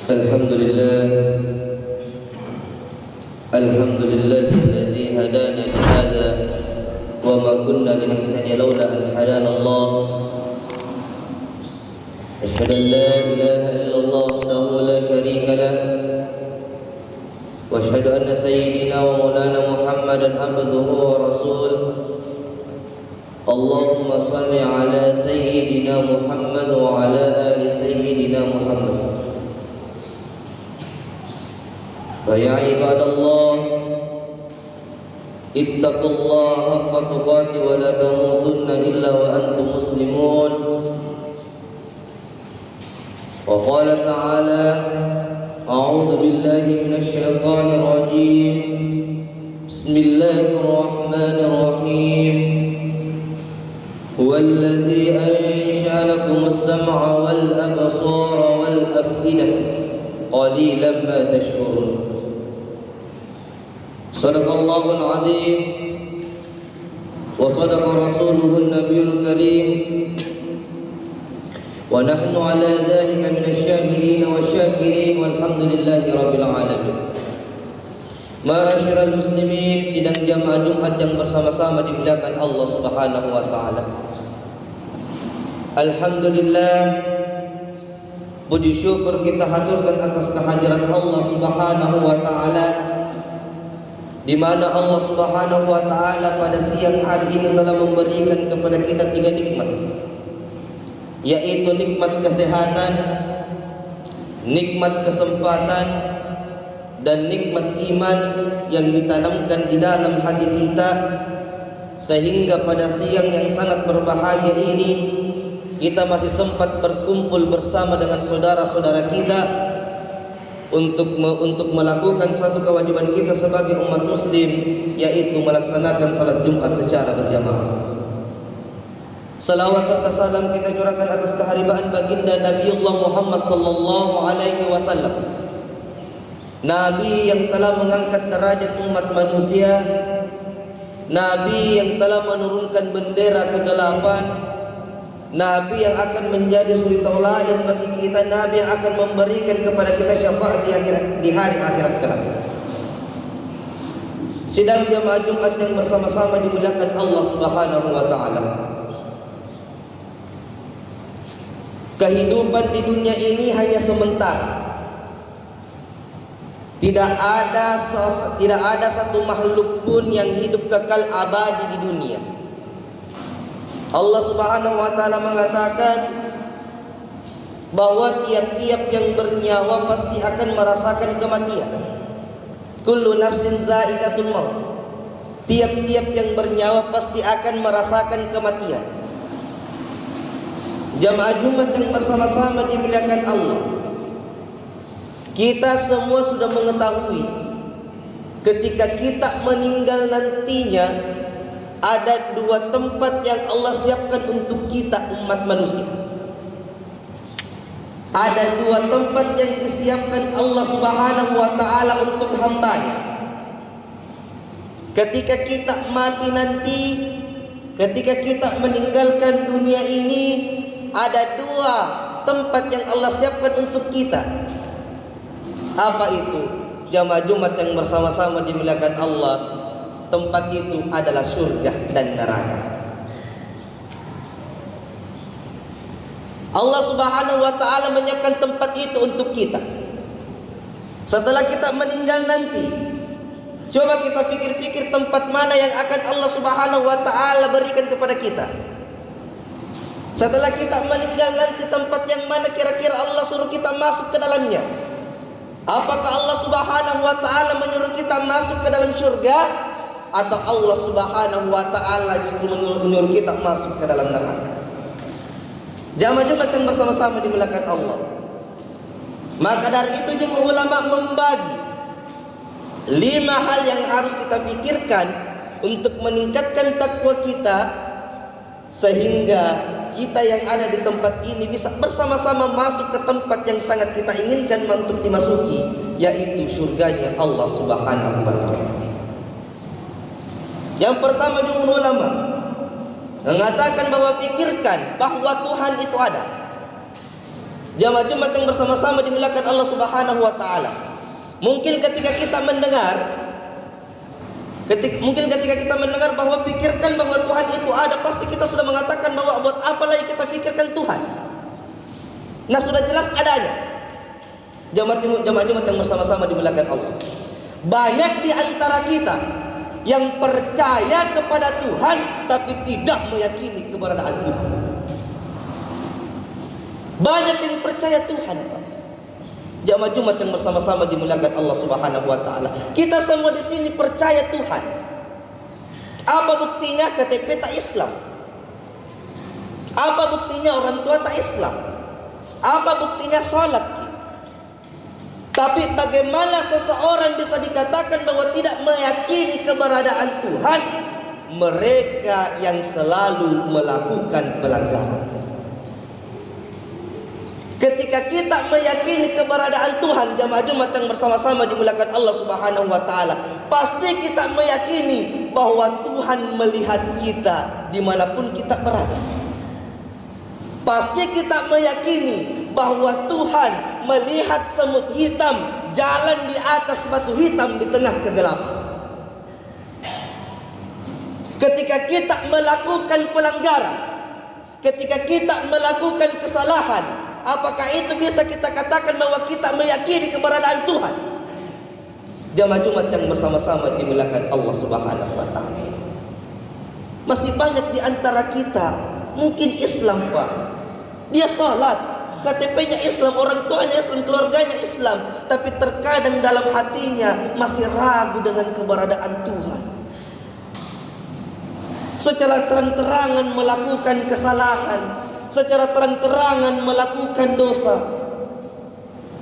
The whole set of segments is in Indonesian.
Alhamdulillahilladzi hadana li hadza wa ma kunna linahtadiya laula an hadana Allah. Asyhadu an la ilaha illallah wahdahu la syarika lah wa asyhadu anna sayyidina wa maulana Muhammadan abduhu wa rasuluh. Allahumma salli ala sayyidina Muhammad wa ala ali sayyidina Muhammad. Ya ibadallah, ittaqullaha haqqa tuqatih wa la tamutunna illa wa antum muslimun. Wa qala ta'ala, a'udzu billahi minasy syaithanir rajim. Bismillahirrahmanirrahim. Huwallazi ansha'a lakumus sam'a wal absara wal af'idah qalilan ma tashkurun. Sadaqallahul azim wa sadaqa rasuluhun nabiyul karim wa nahnu ala dhalika minasy syahidin wasyakirin walhamdulillahi rabbil alamin. Ma'asyiral muslimin, sidang jamaah Jumat yang bersama-sama dimuliakan Allah Subhanahu wa taala. Alhamdulillah, puji syukur kita haturkan atas kehadiran Allah Subhanahu wa taala, di mana Allah Subhanahu wa taala pada siang hari ini telah memberikan kepada kita 3 nikmat, yaitu nikmat kesehatan, nikmat kesempatan, dan nikmat iman yang ditanamkan di dalam hati kita, sehingga pada siang yang sangat berbahagia ini kita masih sempat berkumpul bersama dengan saudara-saudara kita untuk melakukan satu kewajiban kita sebagai umat muslim, yaitu melaksanakan salat Jumat secara berjamaah. Salawat serta salam kita curahkan atas keharibaan baginda Nabiullah Muhammad sallallahu alaihi wasallam, Nabi yang telah mengangkat derajat umat manusia, Nabi yang telah menurunkan bendera kegelapan, Nabi yang akan menjadi suri tauladan bagi kita, Nabi yang akan memberikan kepada kita syafaat di hari akhirat kelak. Sidang jamaah Jumat yang bersama-sama dimuliakan Allah Subhanahu wa taala. Kehidupan di dunia ini hanya sementara. Tidak ada satu makhluk pun yang hidup kekal abadi di dunia. Allah Subhanahu wa taala mengatakan bahwa tiap-tiap yang bernyawa pasti akan merasakan kematian. Kullu nafsin dha'iqatul maut. Tiap-tiap yang bernyawa pasti akan merasakan kematian. Jamaah Jumat yang bersama-sama dimuliakan Allah, kita semua sudah mengetahui ketika kita meninggal nantinya ada 2 tempat yang Allah siapkan untuk kita umat manusia. Ada 2 tempat yang disiapkan Allah Subhanahu wa taala untuk hamba-Nya. Ketika kita mati nanti, ketika kita meninggalkan dunia ini, ada 2 tempat yang Allah siapkan untuk kita. Apa itu? Jamaah Jumat yang bersama-sama dimuliakan Allah, tempat itu adalah surga dan neraka. Allah Subhanahu wa taala menyiapkan tempat itu untuk kita. Setelah kita meninggal nanti, coba kita pikir-pikir tempat mana yang akan Allah Subhanahu wa taala berikan kepada kita. Setelah kita meninggal nanti, tempat yang mana kira-kira Allah suruh kita masuk ke dalamnya? Apakah Allah Subhanahu wa taala menyuruh kita masuk ke dalam surga, atau Allah Subhanahu wa taala justru menyuruh kita masuk ke dalam neraka? Jamaah Jumat yang bersama-sama dimuliakan Allah, maka dari itu jumhur ulama membagi 5 hal yang harus kita pikirkan untuk meningkatkan takwa kita, sehingga kita yang ada di tempat ini bisa bersama-sama masuk ke tempat yang sangat kita inginkan untuk dimasuki, yaitu surganya Allah Subhanahu wa taala. Yang pertama, jumhur ulama mengatakan bahwa pikirkan bahwa Tuhan itu ada. Jamaah Jumat yang bersama-sama dimuliakan Allah Subhanahu wa taala. Mungkin ketika kita mendengar bahwa pikirkan bahwa Tuhan itu ada, pasti kita sudah mengatakan bahwa buat apa lagi kita pikirkan Tuhan. Nah, sudah jelas adanya. Jamaah Jumat yang bersama-sama dimuliakan Allah. Banyak di antara kita yang percaya kepada Tuhan tapi tidak meyakini keberadaan Tuhan. Banyak yang percaya Tuhan, Pak. Jamaah Jumat yang bersama-sama dimuliakan Allah Subhanahu wa taala. Kita semua di sini percaya Tuhan. Apa buktinya? KTP tak Islam. Apa buktinya orang tua tak Islam? Apa buktinya salat? Tapi bagaimana seseorang bisa dikatakan bahwa tidak meyakini keberadaan Tuhan? Mereka yang selalu melakukan pelanggaran. Ketika kita meyakini keberadaan Tuhan, jamaah Jumat yang bersama-sama dimuliakan Allah Subhanahu wa taala, pasti kita meyakini bahwa Tuhan melihat kita dimanapun kita berada. Pasti kita meyakini bahwa Tuhan melihat semut hitam jalan di atas batu hitam di tengah kegelapan. Ketika kita melakukan pelanggaran, ketika kita melakukan kesalahan, apakah itu bisa kita katakan bahwa kita meyakini keberadaan Tuhan? Jamaah Jumat yang bersama-sama dimuliakan Allah Subhanahu wa taala. Masih banyak di antara kita mungkin Islam, Pak. Dia salat, KTP-nya Islam, orang tuanya Islam, keluarganya Islam, tapi terkadang dalam hatinya masih ragu dengan keberadaan Tuhan. Secara terang-terangan melakukan kesalahan, secara terang-terangan melakukan dosa.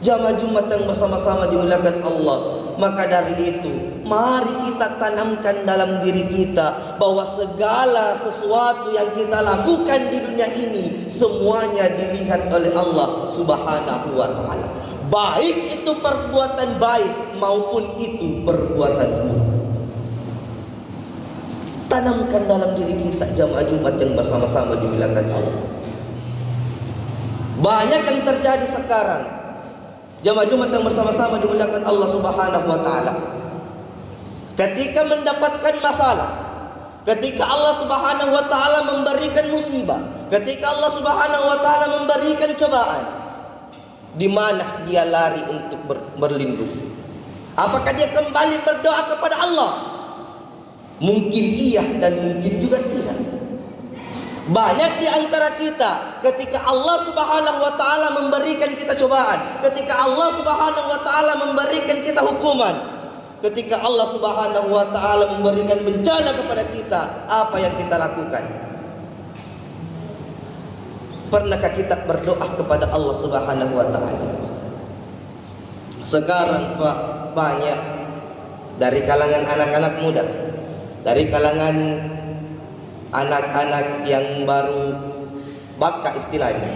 Jamaah Jumat yang bersama-sama dimuliakan Allah. Maka dari itu, mari kita tanamkan dalam diri kita bahwa segala sesuatu yang kita lakukan di dunia ini semuanya dilihat oleh Allah Subhanahu wa taala. Baik itu perbuatan baik maupun itu perbuatan buruk. Tanamkan dalam diri kita, jamaah Jumat yang bersama-sama dimuliakan Allah. Banyak yang terjadi sekarang, jamaah Jumat yang bersama-sama dimuliakan Allah Subhanahu wa taala. Ketika mendapatkan masalah, ketika Allah Subhanahu wa taala memberikan musibah, ketika Allah Subhanahu wa taala memberikan cobaan, di mana dia lari untuk berlindung? Apakah dia kembali berdoa kepada Allah? Mungkin iya dan mungkin juga tidak. Banyak di antara kita ketika Allah Subhanahu wa taala memberikan kita cobaan, ketika Allah Subhanahu wa taala memberikan kita hukuman, ketika Allah Subhanahu wa taala memberikan bencana kepada kita, apa yang kita lakukan? Pernahkah kita berdoa kepada Allah Subhanahu wa taala? Sekarang, Pak, banyak dari kalangan anak-anak muda, dari kalangan anak-anak yang baru baka istilahnya,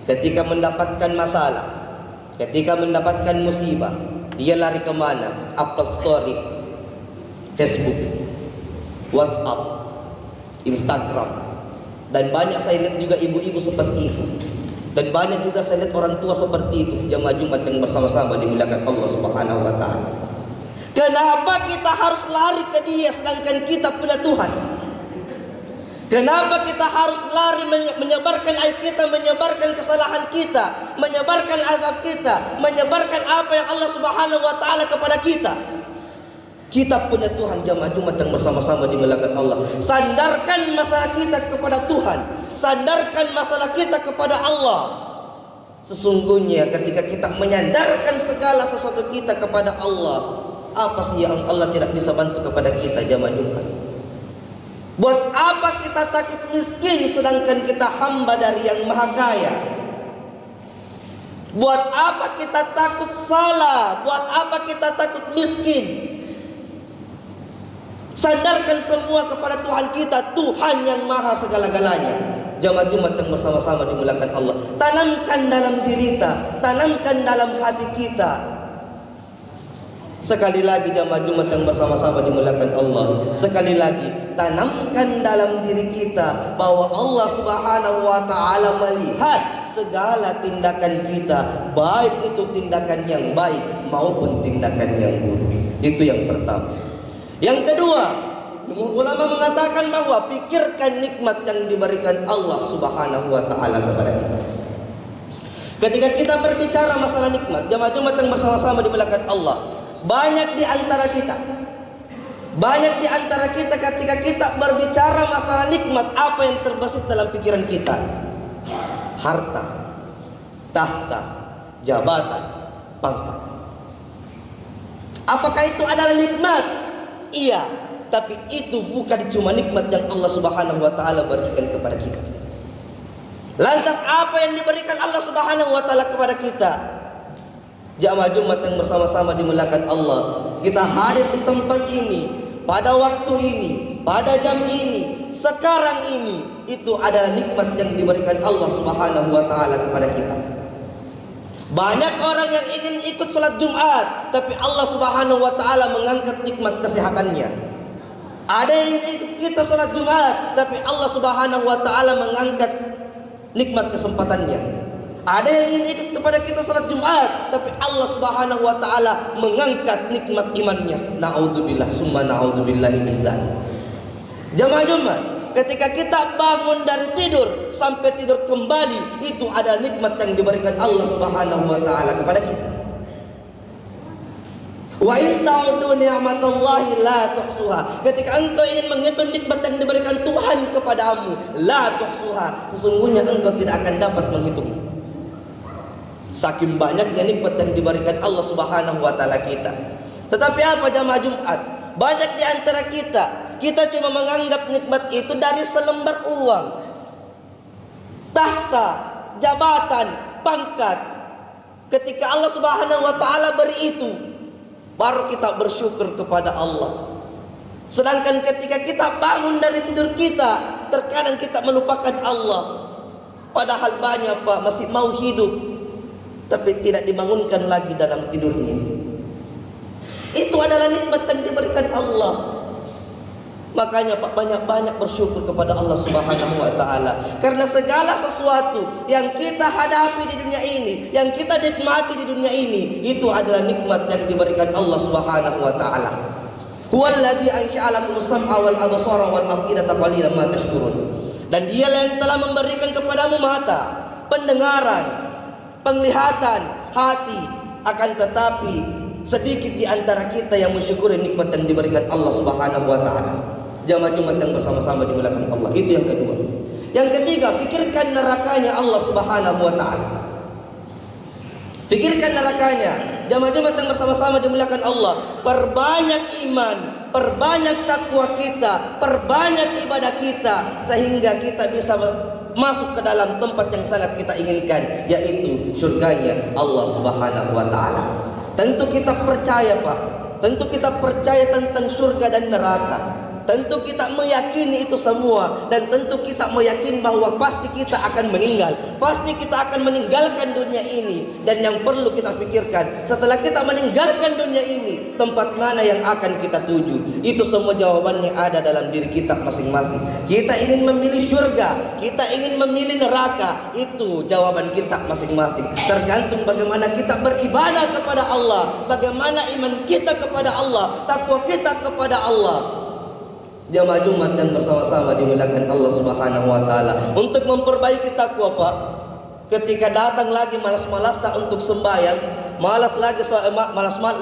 ketika mendapatkan masalah, ketika mendapatkan musibah, dia lari kemana? Upload story Facebook, WhatsApp, Instagram. Dan banyak saya lihat juga ibu-ibu seperti itu, dan banyak juga saya lihat orang tua seperti itu. Jamaah Jumat yang bersama-sama dimuliakan Allah Subhanahu wa taala. Kenapa kita harus lari ke dia sedangkan kita punya Tuhan? Kenapa kita harus lari menyebarkan aib kita, menyebarkan kesalahan kita, menyebarkan azab kita, menyebarkan apa yang Allah Subhanahu wa taala kepada kita? Kita punya Tuhan, jamaah Jumat yang bersama-sama dimuliakan Allah. Sandarkan masalah kita kepada Tuhan, sandarkan masalah kita kepada Allah. Sesungguhnya ketika kita menyandarkan segala sesuatu kita kepada Allah, apa sih yang Allah tidak bisa bantu kepada kita, jamaah Jumat? Buat apa kita takut miskin sedangkan kita hamba dari yang maha kaya? Buat apa kita takut salah? Buat apa kita takut miskin? Sandarkan semua kepada Tuhan kita, Tuhan yang maha segala-galanya. Jamaah Jumat yang bersama-sama dimuliakan Allah. Tanamkan dalam diri kita, tanamkan dalam hati kita. Sekali lagi jamaah Jumat yang bersama-sama dimuliakan Allah. Sekali lagi, tanamkan dalam diri kita bahwa Allah Subhanahu wa taala melihat segala tindakan kita, baik itu tindakan yang baik maupun tindakan yang buruk. Itu yang pertama. Yang kedua, ulama mengatakan bahwa pikirkan nikmat yang diberikan Allah Subhanahu wa taala kepada kita. Ketika kita berbicara masalah nikmat, jamaah Jumat yang bersama-sama dimuliakan Allah, banyak di antara kita ketika kita berbicara masalah nikmat, apa yang terbesit dalam pikiran kita? Harta, tahta, jabatan, pangkat. Apakah itu adalah nikmat? Iya, tapi itu bukan cuma nikmat yang Allah Subhanahu wa taala berikan kepada kita. Lantas apa yang diberikan Allah Subhanahu wa taala kepada kita? Jamaah Jumat yang bersama-sama dimuliakan Allah, kita hadir di tempat ini, pada waktu ini, pada jam ini, sekarang ini, itu adalah nikmat yang diberikan Allah Subhanahu wa taala kepada kita. Banyak orang yang ingin ikut sholat Jumat, tapi Allah Subhanahu wa taala mengangkat nikmat kesehatannya. Ada yang ingin ikut kita sholat Jumat, tapi Allah Subhanahu wa taala mengangkat nikmat kesempatannya. Ada yang ingin ikut kepada kita salat Jumat, tapi Allah Subhanahu wa taala mengangkat nikmat imannya. Naudzubillah summa naudzubillahi min dzalik. Jamaah Jumat, ketika kita bangun dari tidur sampai tidur kembali, itu adalah nikmat yang diberikan Allah Subhanahu wa taala kepada kita. Wa in ta'udu ni'matallahi la tuhsuha. Ketika engkau ingin menghitung nikmat yang diberikan Tuhan kepadamu, la tuhsuha, sesungguhnya engkau tidak akan dapat menghitungnya. Saking banyaknya nikmat yang diberikan Allah Subhanahu wa taala kita. Tetapi apa jamaah Jumat? Banyak di antara kita cuma menganggap nikmat itu dari selembar uang, tahta, jabatan, pangkat. Ketika Allah Subhanahu wa taala beri itu, baru kita bersyukur kepada Allah. Sedangkan ketika kita bangun dari tidur kita, terkadang kita melupakan Allah. Padahal banyak Pak masih mau hidup, tapi tidak dibangunkan lagi dalam tidurnya. Itu adalah nikmat yang diberikan Allah. Makanya Pak banyak-banyak bersyukur kepada Allah Subhanahu wa taala, karena segala sesuatu yang kita hadapi di dunia ini, yang kita nikmati di dunia ini, itu adalah nikmat yang diberikan Allah Subhanahu wa taala. Huwallazi ansha'a lakum as-sam'a wal absara wal af'idata qalilan ma tashkurun. Dan Dialah yang telah memberikan kepadamu mata, pendengaran, penglihatan, hati, akan tetapi sedikit di antara kita yang mensyukuri nikmat yang diberikan Allah Subhanahu wa taala. Jamaah Jumat yang bersama-sama dimuliakan Allah. Itu yang kedua. Yang ketiga, pikirkan nerakanya Allah Subhanahu wa taala. Pikirkan nerakanya. Jamaah Jumat yang bersama-sama dimuliakan Allah. Perbanyak iman, perbanyak takwa kita, perbanyak ibadah kita, sehingga kita bisa masuk ke dalam tempat yang sangat kita inginkan, yaitu surganya Allah Subhanahu wa taala. Tentu kita percaya Pak, tentu kita percaya tentang surga dan neraka. Tentu kita meyakini itu semua, dan tentu kita meyakini bahwa pasti kita akan meninggal, pasti kita akan meninggalkan dunia ini. Dan yang perlu kita pikirkan, setelah kita meninggalkan dunia ini, tempat mana yang akan kita tuju? Itu semua jawabannya ada dalam diri kita masing-masing. Kita ingin memilih surga, kita ingin memilih neraka, itu jawaban kita masing-masing. Tergantung bagaimana kita beribadah kepada Allah, bagaimana iman kita kepada Allah, takwa kita kepada Allah. Jamaah Jumat yang bersama-sama dimuliakan Allah Subhanahu wa taala. Untuk memperbaiki takwa Pak, ketika datang lagi malas-malas tak untuk sembahyang,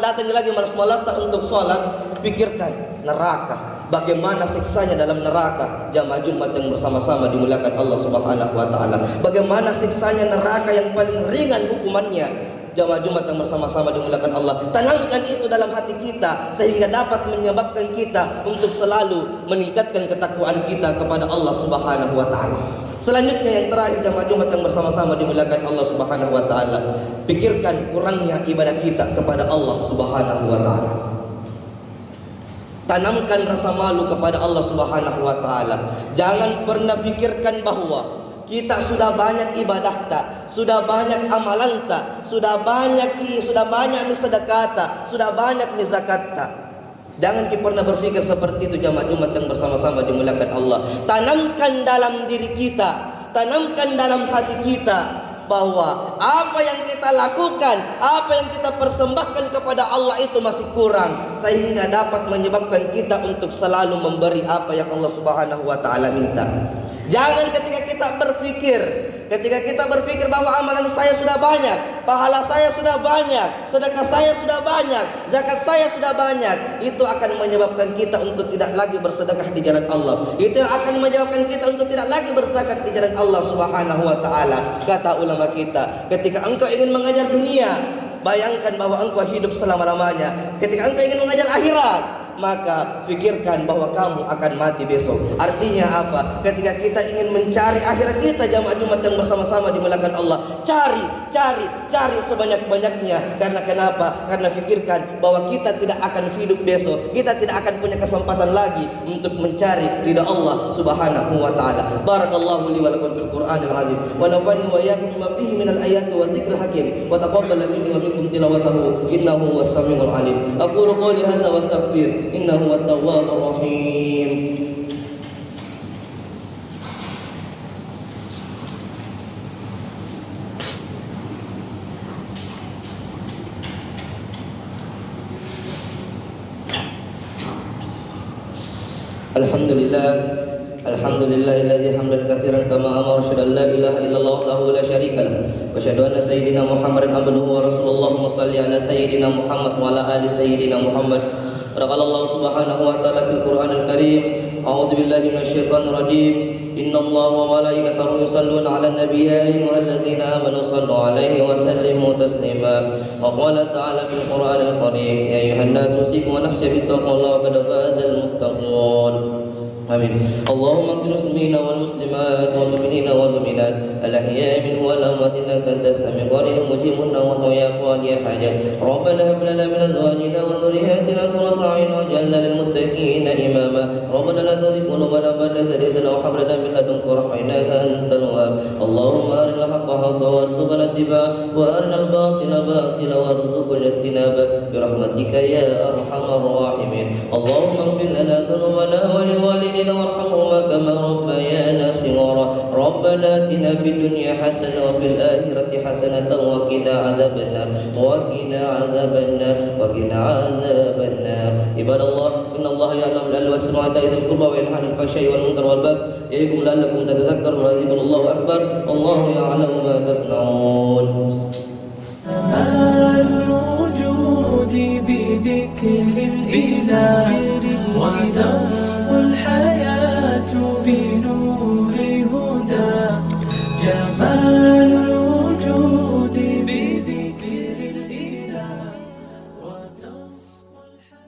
datang lagi malas-malas tak untuk sholat, pikirkan neraka, bagaimana siksanya dalam neraka. Jamaah Jumat yang bersama-sama dimuliakan Allah Subhanahu wa taala. Bagaimana siksanya neraka yang paling ringan hukumannya. Jamaah Jumat yang bersama-sama dimuliakan Allah. Tanamkan itu dalam hati kita, sehingga dapat menyebabkan kita untuk selalu meningkatkan ketakwaan kita kepada Allah Subhanahu wa taala. Selanjutnya yang terakhir, jamaah Jumat yang bersama-sama dimuliakan Allah Subhanahu wa taala, pikirkan kurangnya ibadah kita kepada Allah Subhanahu wa taala. Tanamkan rasa malu kepada Allah Subhanahu wa taala. Jangan pernah pikirkan bahwa kita sudah banyak ibadah tak, sudah banyak amalan tak, sudah banyak sedekah tak, sudah banyak zakat tak. Jangan kita pernah berpikir seperti itu jamaah Jumat yang bersama-sama dimuliakan Allah. Tanamkan dalam diri kita, tanamkan dalam hati kita, bahwa apa yang kita lakukan, apa yang kita persembahkan kepada Allah itu masih kurang, sehingga dapat menyebabkan kita untuk selalu memberi apa yang Allah Subhanahu wa taala minta. Jangan ketika kita berpikir bahwa amalan saya sudah banyak, pahala saya sudah banyak, sedekah saya sudah banyak, zakat saya sudah banyak, itu akan menyebabkan kita untuk tidak lagi bersedekah di jalan Allah. Itu yang akan menyebabkan kita untuk tidak lagi berzakat di jalan Allah Subhanahu wa taala. Kata ulama kita, ketika engkau ingin mengajar dunia, bayangkan bahwa engkau hidup selama-lamanya. Ketika engkau ingin mengajar akhirat, maka fikirkan bahwa kamu akan mati besok. Artinya apa? Ketika kita ingin mencari akhirat kita, jamaah Jumat yang bersama-sama dimuliakan Allah, cari sebanyak-banyaknya. Karena kenapa? Karena fikirkan bahwa kita tidak akan hidup besok. Kita tidak akan punya kesempatan lagi untuk mencari ridha Allah Subhanahu wa taala. Barakallahu li wa lakum fil Qur'anil azim wa nafa'ani wa iyyakum bima fihi minal ayati wa dzikril hakim wa taqabbal minni wa minkum tilawatahu innahu was-sami'ul alim. Aqulu qouli hadza wa astaghfir innahu wat-tawwabur rahim. Alhamdulillahilladzi hamdan katsiran kama amara syada la ilaha illallah wahdahu la syarika lah wa syahadu anna sayyidina Muhammadan abduhu wa rasulullah. Shalli ala sayyidina Muhammad wa ala ali sayyidina Muhammad. Qala subhanahu wa ta'ala fil Qur'anil karim, a'udzu billahi minasyaitonir rajim. Innallaha wa malaikatahu yusholluna 'alan nabiy ya ayyuhalladzina amanu shallu 'alaihi wa sallimu taslima. Wa qala ta'ala fil Qur'anil karim, ya ayyuhan nasu usikum wa nafsi bittaqullahi wa qad fazal muttaqun. Amin. Allahumma ighfir muslimina wal muslimat wal mu'minina wal mu'minat al-ahya'i minhum wal amwat innaka antas sami'ul qarib mujibun da'wat ya qadi hajat. Rabbana hab lana min azwajina wa dhurriyyatina qurrata a'yun waj'alna lil muttaqina imama. Rabbana la tuzigh qulubana ba'da idh hadaytana wa hab lana min ladunka rahmatan innaka antal wahhab. Allahumma arinal haqqa haqqan warzuqna ittiba'ahu wa arinal batila batilan warzuqna ijtinaba bi rahmatika ya arhamar rahimin. Allahumma ighfir lana dhunubana wa liwalidina warhamhuma kama rabbayana shighara. Rabbana atina fid dunya hasanah wa fil akhirati hasanah wa qina adzabannar wa qina adzabannar wa qina adzabannar. Ibadallah, innallaha ya'lamu al-wasra wa ta'idul qurba wa yanha 'anil fahsya'i wal munkar wal baghi ya'idukum la'allakum tadhakkarun wa yadhkurullahu akbar. Allahu ya'lamu ma tasna'un. الوجود بذكر الإله